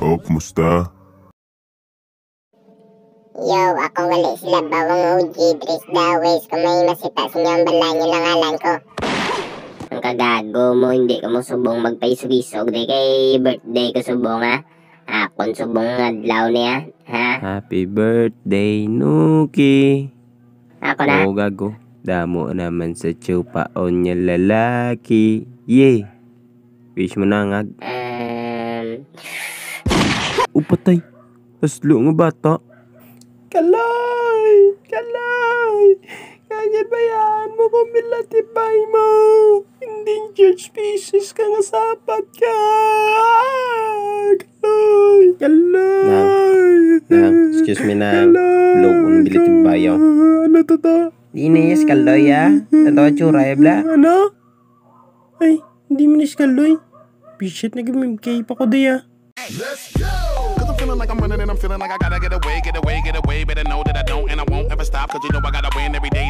Oh, kumusta? Yo, ako wali sila bawang OG, Dres Dawes. Kung may masita sa inyo ang bala nyo lang alam ko. Ang kagago mo, hindi ka mo subong magpaisog-isog. Di kay birthday ko subong ha. Akon subong adlaw niya, ha? Happy birthday, Nuki. Ako na. Oh, gago. Damo naman sa chupaon niya lalaki. Yay! Wish mo na nga. Upatay. Taslo nga bata. Kalay! Kalay! Kaya ba yan mo kung milatibay mo? Hindi church pieces ka nga sapat ka. Kalay! Kalay! Excuse me na. Low kung milatibay ako. Ano to? Di na yes kaloy ah. Ito tsura bla. Ano? Ay, hindi mo nis kaloy. Bishit na gamimkay pa ko diya. Let's go! Cause I'm feeling like I'm running and I'm feeling like I gotta get away. Better know that I don't and I won't ever stop. Cause you know I gotta win every day.